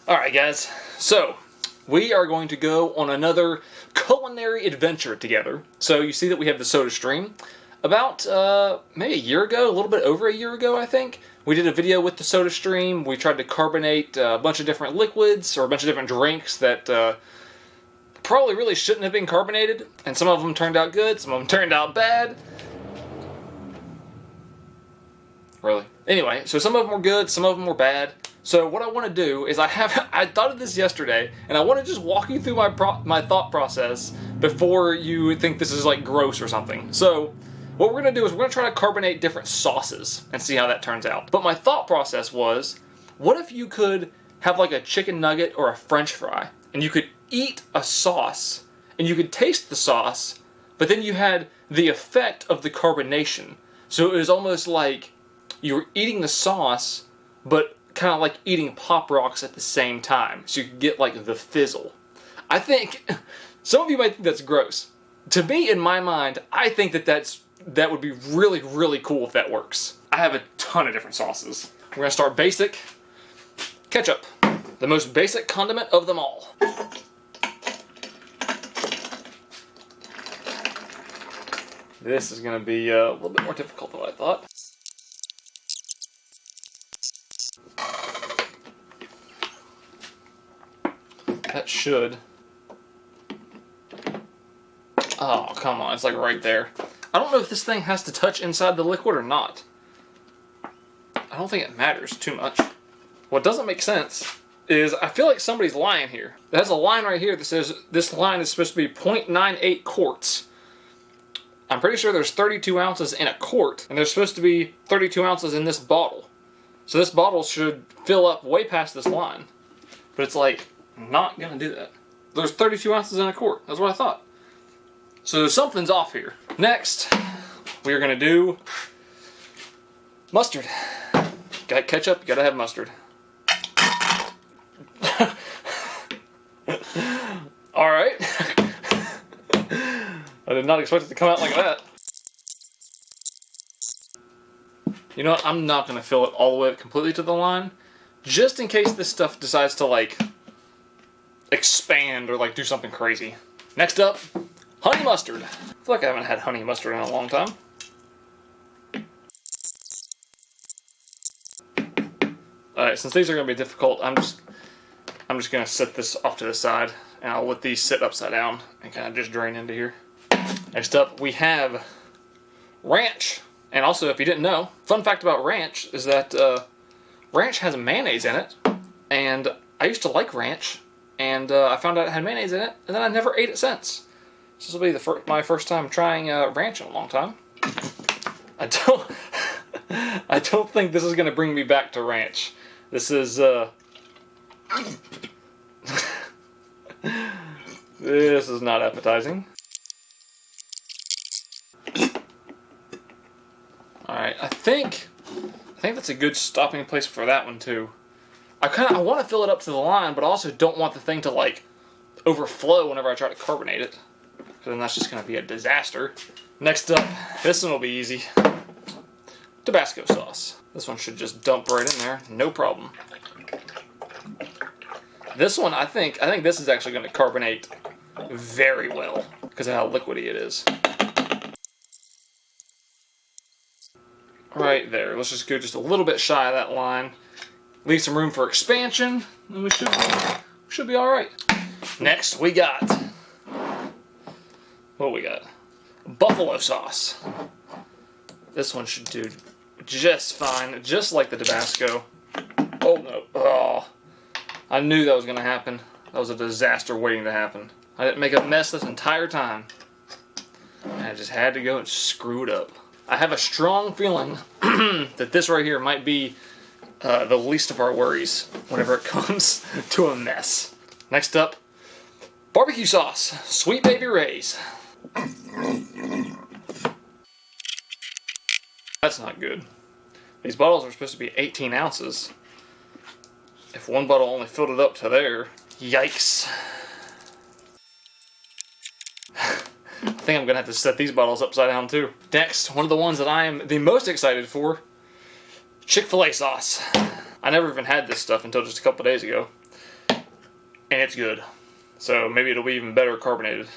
Alright guys, so we are going to go on another culinary adventure together. So you see that we have the SodaStream. About maybe a year ago, a little bit over a year ago I think, we did a video with the SodaStream. We tried to carbonate a bunch of different liquids, or a bunch of different drinks that probably really shouldn't have been carbonated. And some of them turned out good, some of them turned out bad. Really? Anyway, so some of them were good, some of them were bad. So what I want to do is I thought of this yesterday, and I want to just walk you through my thought process before you think this is like gross or something. So what we're going to do is we're going to try to carbonate different sauces and see how that turns out. But my thought process was, what if you could have like a chicken nugget or a French fry, and you could eat a sauce, and you could taste the sauce, but then you had the effect of the carbonation. So it was almost like you were eating the sauce, but kind of like eating Pop Rocks at the same time. So you could get like the fizzle. I think, some of you might think that's gross. To me, in my mind, I think that would be really, really cool if that works. I have a ton of different sauces. We're going to start basic. Ketchup. The most basic condiment of them all. This is going to be a little bit more difficult than what I thought. That should. Oh, come on. It's like right there. I don't know if this thing has to touch inside the liquid or not. I don't think it matters too much. What doesn't make sense is I feel like somebody's lying here. There's a line right here that says this line is supposed to be 0.98 quarts. I'm pretty sure there's 32 ounces in a quart, and there's supposed to be 32 ounces in this bottle. So this bottle should fill up way past this line. But it's like, not gonna do that. There's 32 ounces in a quart. That's what I thought. So something's off here. Next, we are gonna do mustard. Got ketchup, you gotta have mustard. Alright. I did not expect it to come out like that. You know what, I'm not gonna fill it all the way up completely to the line, just in case this stuff decides to like expand or like do something crazy. Next up, honey mustard. I feel like I haven't had honey mustard in a long time. Alright, since these are going to be difficult, I'm just going to set this off to the side, and I'll let these sit upside down and kind of just drain into here. Next up, we have ranch. And also, if you didn't know, fun fact about ranch is that ranch has mayonnaise in it, and I used to like ranch, and I found out it had mayonnaise in it, and then I never ate it since. So this will be my first time trying ranch in a long time. I don't think this is going to bring me back to ranch. This is this is not appetizing. Alright, I think that's a good stopping place for that one too. I want to fill it up to the line, but I also don't want the thing to like overflow whenever I try to carbonate it, because then that's just going to be a disaster. Next up, this one will be easy. Tabasco sauce. This one should just dump right in there, no problem. This one, I think this is actually going to carbonate very well because of how liquidy it is. Right there. Let's just go just a little bit shy of that line. Leave some room for expansion, and we should be all right. Next, we got, what we got? Buffalo sauce. This one should do just fine, just like the Tabasco. Oh no! Oh, I knew that was going to happen. That was a disaster waiting to happen. I didn't make a mess this entire time. I just had to go and screw it up. I have a strong feeling that this right here might be the least of our worries whenever it comes to a mess. Next up, barbecue sauce. Sweet Baby Ray's. That's not good. These bottles are supposed to be 18 ounces. If one bottle only filled it up to there, yikes. I think I'm going to have to set these bottles upside down too. Next, one of the ones that I am the most excited for, Chick-fil-A sauce. I never even had this stuff until just a couple days ago. and it's good. So maybe it'll be even better carbonated.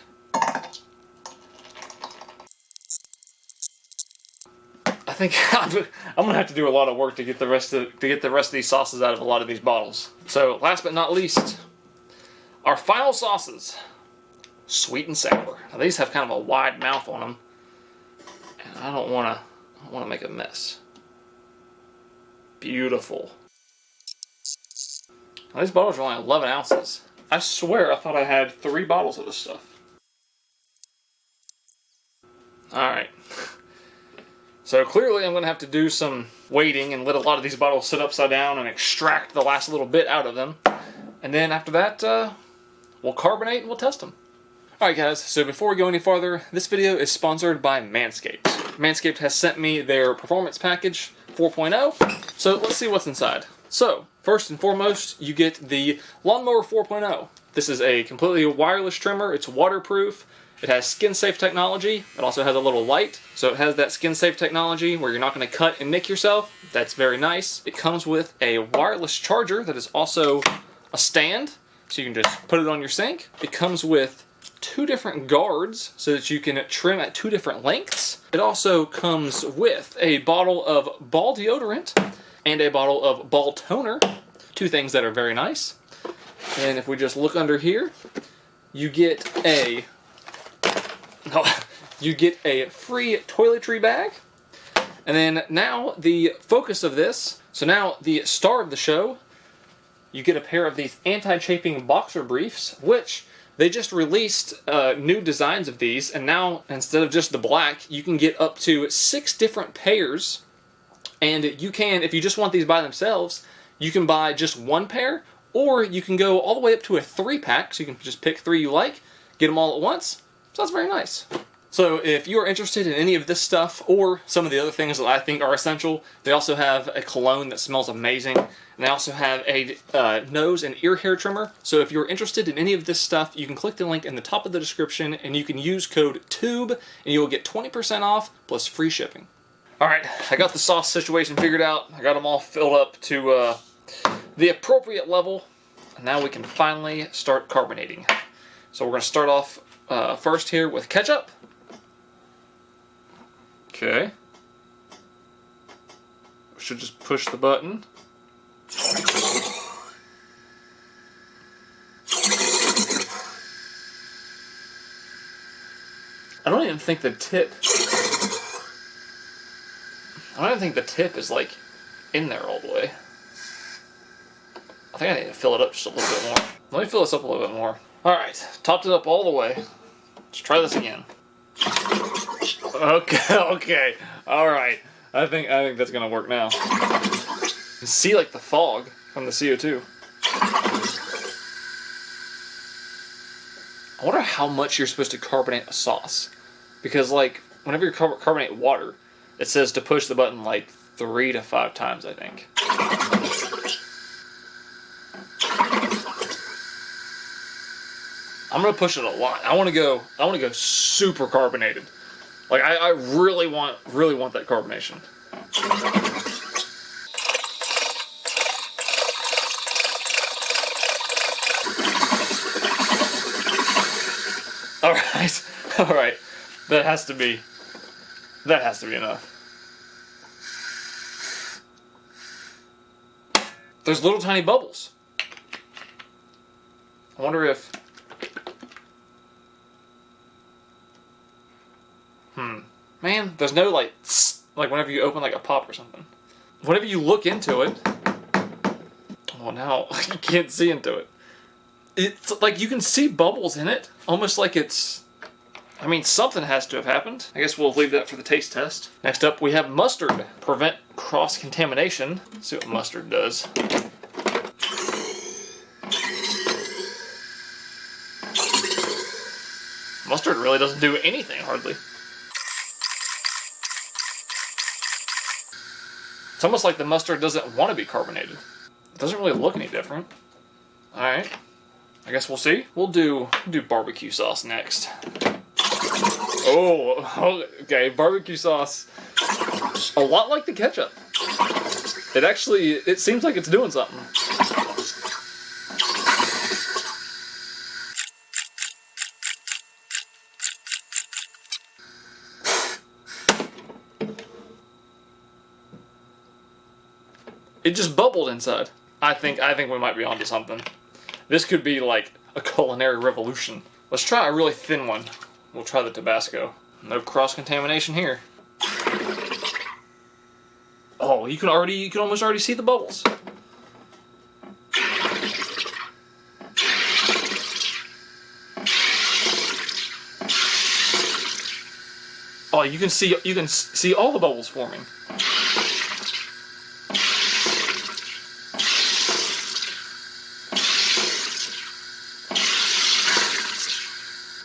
I think I'm gonna have to do a lot of work to get the rest of these sauces out of a lot of these bottles. So last but not least, our final sauces, sweet and sour. Now these have kind of a wide mouth on them, and I don't want to make a mess. Beautiful. Now, these bottles are only 11 ounces. I swear I thought I had 3 bottles of this stuff. Alright. So clearly I'm going to have to do some waiting and let a lot of these bottles sit upside down and extract the last little bit out of them. And then after that, we'll carbonate and we'll test them. Alright guys, so before we go any farther, this video is sponsored by Manscaped. Manscaped has sent me their Performance Package 4.0, so let's see what's inside. So, first and foremost, you get the Lawnmower 4.0. This is a completely wireless trimmer, it's waterproof, it has skin-safe technology, it also has a little light, so it has that skin-safe technology where you're not going to cut and nick yourself. That's very nice. It comes with a wireless charger that is also a stand, so you can just put it on your sink. It comes with 2 different guards so that you can trim at 2 different lengths. It also comes with a bottle of ball deodorant and a bottle of ball toner. 2 things that are very nice. And if we just look under here, you get a free toiletry bag. And then now the focus of this, so now the star of the show, you get a pair of these anti-chafing boxer briefs, which they just released new designs of these, and now instead of just the black, you can get up to 6 different pairs. And you can, if you just want these by themselves, you can buy just 1 pair, or you can go all the way up to a 3-pack, so you can just pick 3 you like, get them all at once. So that's very nice. So if you are interested in any of this stuff, or some of the other things that I think are essential, they also have a cologne that smells amazing, and they also have a nose and ear hair trimmer. So if you're interested in any of this stuff, you can click the link in the top of the description, and you can use code TUBE, and you will get 20% off, plus free shipping. Alright, I got the sauce situation figured out. I got them all filled up to the appropriate level, and now we can finally start carbonating. So we're going to start off first here with ketchup. Okay. We should just push the button. I don't even think the tip is like in there all the way. I think I need to fill it up just a little bit more. Let me fill this up a little bit more. Alright, topped it up all the way. Let's try this again. Okay, alright. I think that's gonna work now. You can see like the fog from the CO2. I wonder how much you're supposed to carbonate a sauce. Because like, whenever you carbonate water, it says to push the button like 3 to 5 times, I think. I'm gonna push it a lot. I wanna go super carbonated. Like I really want that carbonation. Alright. That has to be enough. There's little tiny bubbles. I wonder if... Man, there's no like whenever you open like a pop or something. Whenever you look into it... Well, now you can't see into it. It's like you can see bubbles in it. Almost like it's... I mean, something has to have happened. I guess we'll leave that for the taste test. Next up, we have mustard. Prevent cross-contamination. Let's see what mustard does. Mustard really doesn't do anything, hardly. It's almost like the mustard doesn't want to be carbonated. It doesn't really look any different. Alright. I guess we'll see. We'll do barbecue sauce next. Oh, okay, barbecue sauce. A lot like the ketchup. It seems like it's doing something. It just bubbled inside. I think we might be onto something. This could be like a culinary revolution. Let's try a really thin one. We'll try the Tabasco. No cross-contamination here. Oh, you can almost already see the bubbles. Oh, you can see all the bubbles forming.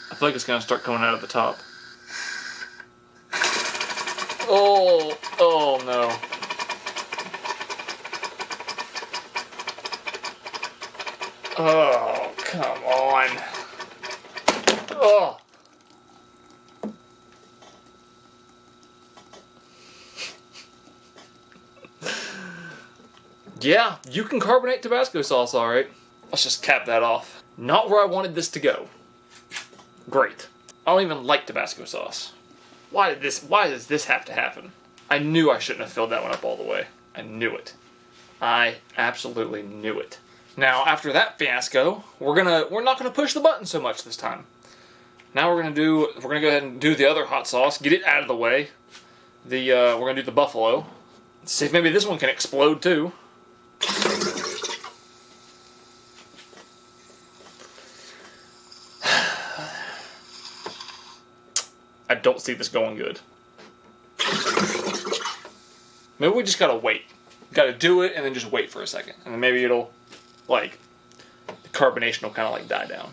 I feel like it's gonna start coming out of the top. Oh no. Oh, come on. Oh. Yeah, you can carbonate Tabasco sauce, alright. Let's just cap that off. Not where I wanted this to go. Great. I don't even like Tabasco sauce. Why does this have to happen? I knew I shouldn't have filled that one up all the way. I knew it. I absolutely knew it. Now, after that fiasco, we're not gonna push the button so much this time. Now we're gonna go ahead and do the other hot sauce, get it out of the way. We're gonna do the buffalo. See if maybe this one can explode too. I don't see this going good. Maybe we just gotta wait. Gotta do it and then just wait for a second. And then maybe it'll, like, the carbonation will kind of like die down.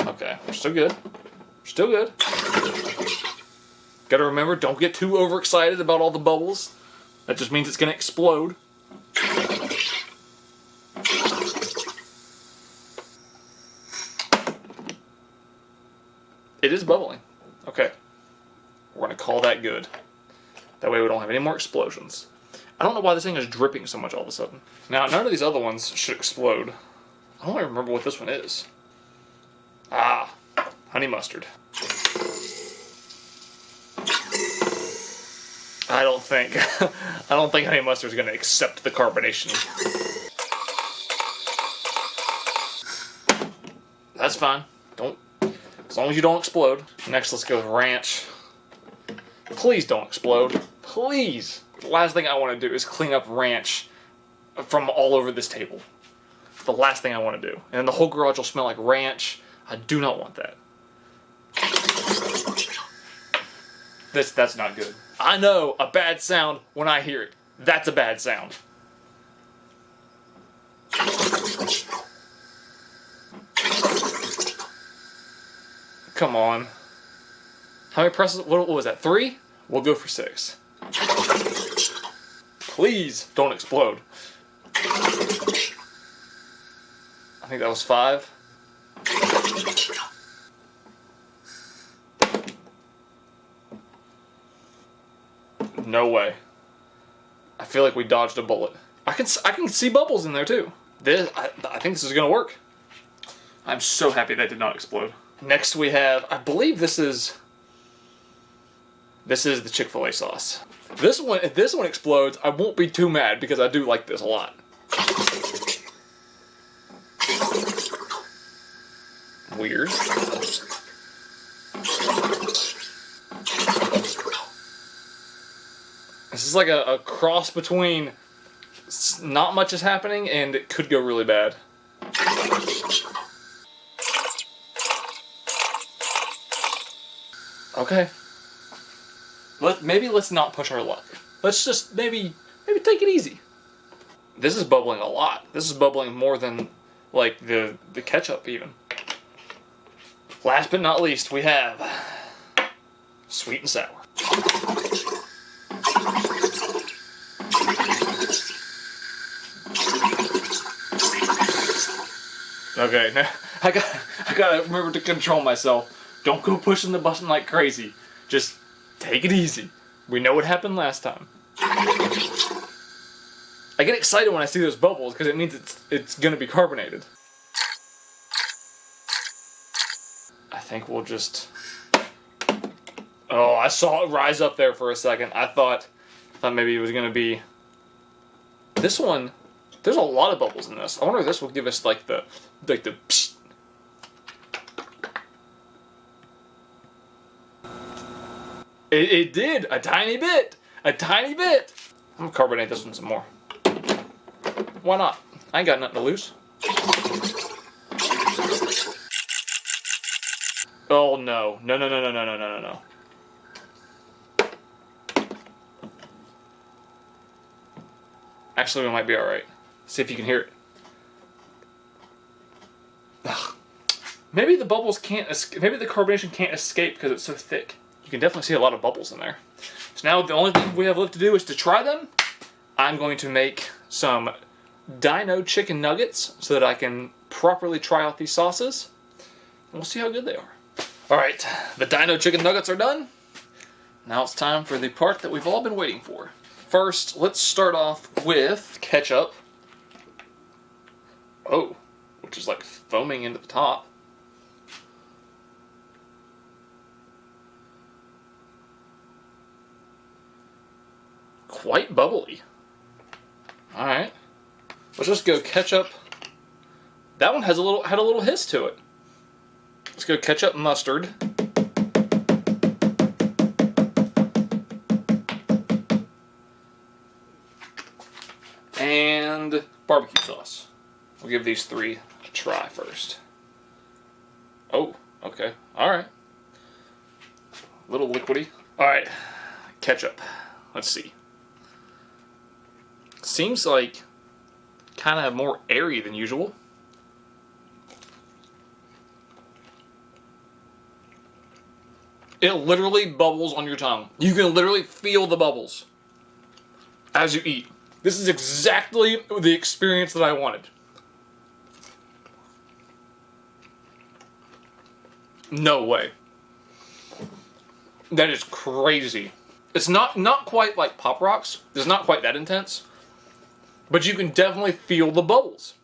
Okay, we're still good. We're still good. Gotta remember, don't get too overexcited about all the bubbles. That just means it's gonna explode. It is bubbling. Okay. We're gonna call that good. That way we don't have any more explosions. I don't know why this thing is dripping so much all of a sudden. Now, none of these other ones should explode. I don't even remember what this one is. Ah, honey mustard. I don't think honey mustard is going to accept the carbonation. That's fine. As long as you don't explode. Next, let's go with ranch. Please don't explode. Please. The last thing I want to do is clean up ranch from all over this table. It's the last thing I want to do. And the whole garage will smell like ranch. I do not want that. That's not good. I know a bad sound when I hear it. That's a bad sound. Come on. How many presses? What was that? 3? We'll go for 6. Please don't explode. I think that was 5. No way. I feel like we dodged a bullet. I can see bubbles in there too. I think this is gonna work. I'm so happy that did not explode. Next we have, I believe this is the Chick-fil-A sauce. If this one explodes, I won't be too mad because I do like this a lot. Weird. This is like a cross between not much is happening and it could go really bad. Okay. Maybe let's not push our luck. Let's just maybe take it easy. This is bubbling a lot. This is bubbling more than like the ketchup even. Last but not least, we have sweet and sour. Okay, now I gotta remember to control myself. Don't go pushing the button like crazy. Just take it easy. We know what happened last time. I get excited when I see those bubbles because it means it's gonna be carbonated. I think we'll just... Oh, I saw it rise up there for a second. I thought Thought maybe it was gonna be this one. There's a lot of bubbles in this. I wonder if this will give us like the psst. It did a tiny bit, a tiny bit. I'm gonna carbonate this one some more. Why not? I ain't got nothing to lose. Oh no, no, no, no, no, no, no, no, no. Actually, we might be all right. See if you can hear it. Ugh. Maybe the bubbles can't escape. Maybe the carbonation can't escape because it's so thick. You can definitely see a lot of bubbles in there. So now the only thing we have left to do is to try them. I'm going to make some Dino chicken nuggets so that I can properly try out these sauces. And we'll see how good they are. All right, the Dino chicken nuggets are done. Now it's time for the part that we've all been waiting for. First, let's start off with ketchup. Oh, which is like foaming into the top. Quite bubbly. All right, let's just go ketchup. That one had a little hiss to it. Let's go ketchup, mustard. And barbecue sauce. We'll give these three a try first. Oh, okay. All right. A little liquidy. All right. Ketchup. Let's see. Seems like kind of more airy than usual. It literally bubbles on your tongue. You can literally feel the bubbles as you eat. This is exactly the experience that I wanted. No way. That is crazy. It's not quite like Pop Rocks. It's not quite that intense. But you can definitely feel the bubbles.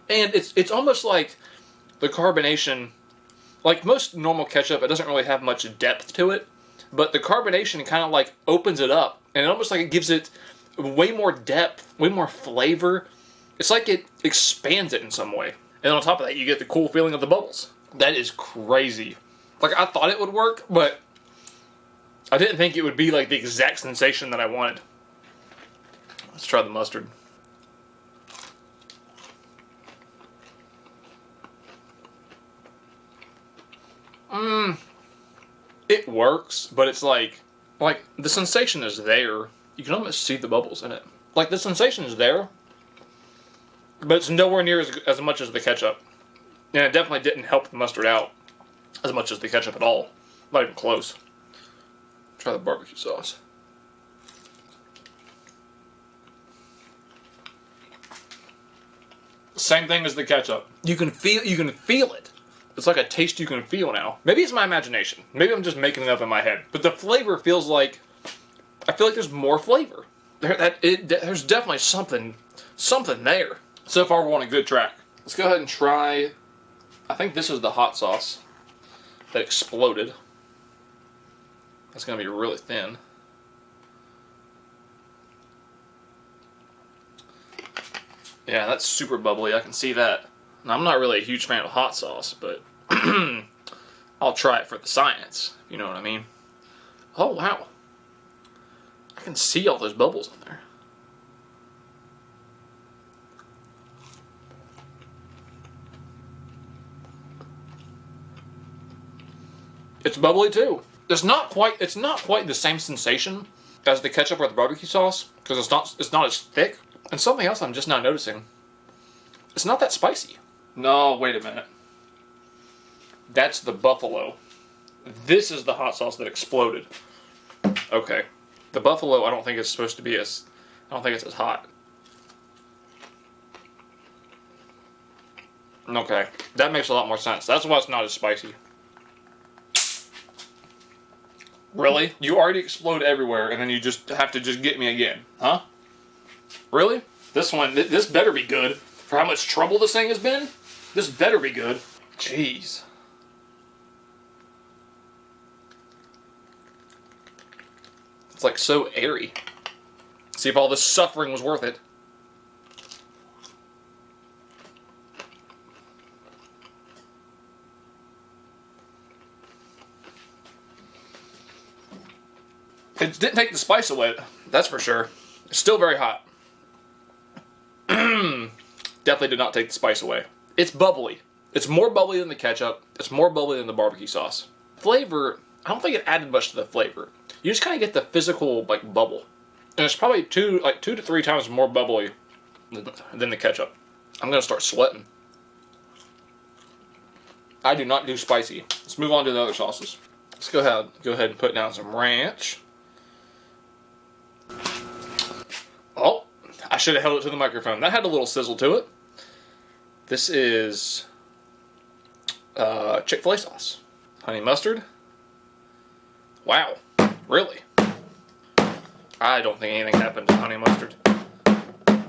And it's almost like the carbonation, like most normal ketchup, it doesn't really have much depth to it. But the carbonation kind of like opens it up. And it almost like it gives it way more depth, way more flavor. It's like it expands it in some way. And on top of that, you get the cool feeling of the bubbles. That is crazy. Like, I thought it would work, but I didn't think it would be like the exact sensation that I wanted. Let's try the mustard. It works, but it's like the sensation is there. You can almost see the bubbles in it. Like, the sensation is there, but it's nowhere near as much as the ketchup. And it definitely didn't help the mustard out as much as the ketchup at all. Not even close. Try the barbecue sauce. Same thing as the ketchup. You can feel it. It's like a taste you can feel now. Maybe it's my imagination. Maybe I'm just making it up in my head. But the flavor feels like, I feel like there's more flavor. There's definitely something there. So far we're on a good track. Let's go ahead and try, I think this is the hot sauce that exploded. That's going to be really thin. Yeah, that's super bubbly. I can see that. Now, I'm not really a huge fan of hot sauce, but I'll try it for the science. You know what I mean? Oh, wow. I can see all those bubbles in there. It's bubbly too. It's not quite the same sensation as the ketchup or the barbecue sauce because it's not as thick. And something else I'm just now noticing. It's not that spicy. No, wait a minute. That's the buffalo. This is the hot sauce that exploded. Okay. The buffalo, I don't think it's supposed to be as... I don't think it's as hot. Okay. That makes a lot more sense. That's why it's not as spicy. Really? You already explode everywhere, and then you just have to just get me again. Huh? Really? This better be good. For how much trouble this thing has been, this better be good. Jeez. It's like so airy. See if all this suffering was worth it. It didn't take the spice away, that's for sure. It's still very hot. Definitely did not take the spice away. It's bubbly. It's more bubbly than the ketchup. It's more bubbly than the barbecue sauce. Flavor, I don't think it added much to the flavor. You just kind of get the physical like bubble. And it's probably 2 to 3 times more bubbly than the ketchup. I'm gonna start sweating. I do not do spicy. Let's move on to the other sauces. Let's go ahead and put down some ranch. Oh, I should have held it to the microphone. That had a little sizzle to it. This is Chick-fil-A sauce. Honey mustard. Wow, really? I don't think anything happened to honey mustard. There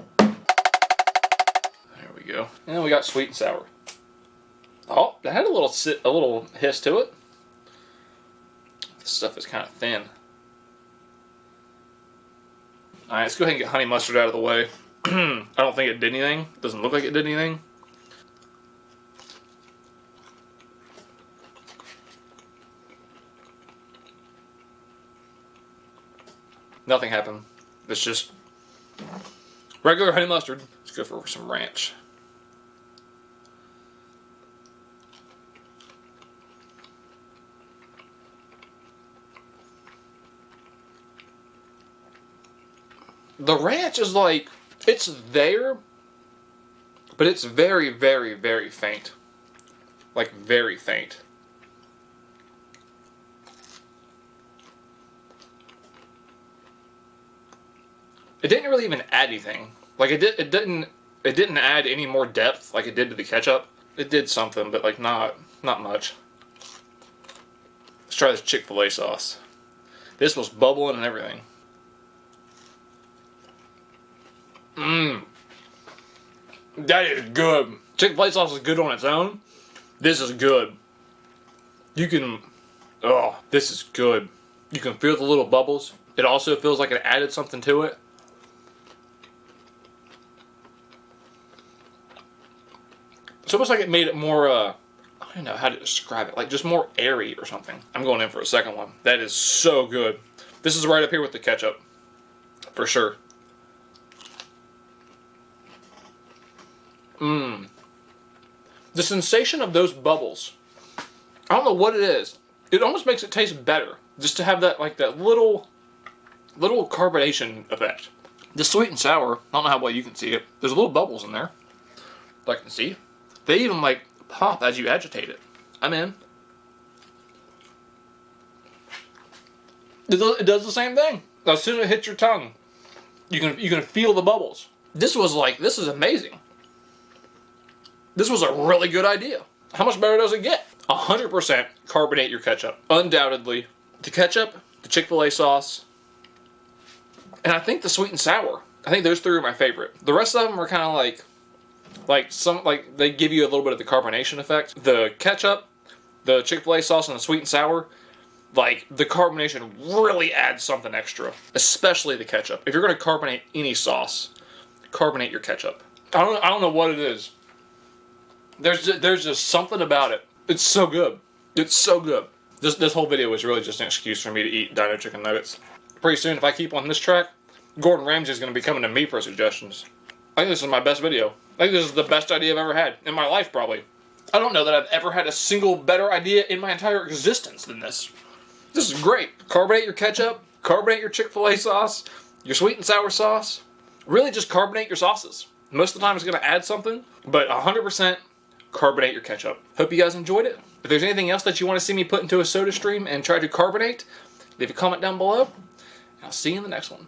we go. And we got sweet and sour. Oh, that had a little hiss to it. This stuff is kind of thin. Alright, let's go ahead and get honey mustard out of the way. I don't think it did anything. It doesn't look like it did anything. Nothing happened. It's just regular honey mustard. Let's go for some ranch. The ranch is like, it's there, but it's very, very, very faint. Like, very faint. It didn't really even add anything. Like, it didn't add any more depth like it did to the ketchup. It did something, but like not much. Let's try this Chick-fil-A sauce. This was bubbling and everything. That is good. Chick-fil-A sauce is good on its own. This is good. This is good. You can feel the little bubbles. It also feels like it added something to it. It's almost like it made it more, I don't know how to describe it, like just more airy or something. I'm going in for a second one. That is so good. This is right up here with the ketchup, for sure. The sensation of those bubbles, I don't know what it is. It almost makes it taste better, just to have that, like that little carbonation effect. The sweet and sour, I don't know how well you can see it. There's little bubbles in there, like I can see. They even like pop as you agitate it. I'm in. It does the same thing. As soon as it hits your tongue, you can feel the bubbles. This is amazing. This was a really good idea. How much better does it get? 100% carbonate your ketchup. Undoubtedly. The ketchup, the Chick-fil-A sauce, and I think the sweet and sour. I think those 3 are my favorite. The rest of them are kind of like they give you a little bit of the carbonation effect. The ketchup, the Chick-fil-A sauce, and the sweet and sour, like the carbonation really adds something extra. Especially the ketchup. If you're going to carbonate any sauce, carbonate your ketchup. I don't know what it is. There's just something about it. It's so good. It's so good. This whole video was really just an excuse for me to eat Dino chicken nuggets. Pretty soon, if I keep on this track, Gordon Ramsay is going to be coming to me for suggestions. I think this is my best video. I think this is the best idea I've ever had. In my life, probably. I don't know that I've ever had a single better idea in my entire existence than this. This is great. Carbonate your ketchup. Carbonate your Chick-fil-A sauce. Your sweet and sour sauce. Really just carbonate your sauces. Most of the time it's going to add something, but 100% carbonate your ketchup. Hope you guys enjoyed it. If there's anything else that you want to see me put into a SodaStream and try to carbonate, leave a comment down below. I'll see you in the next one.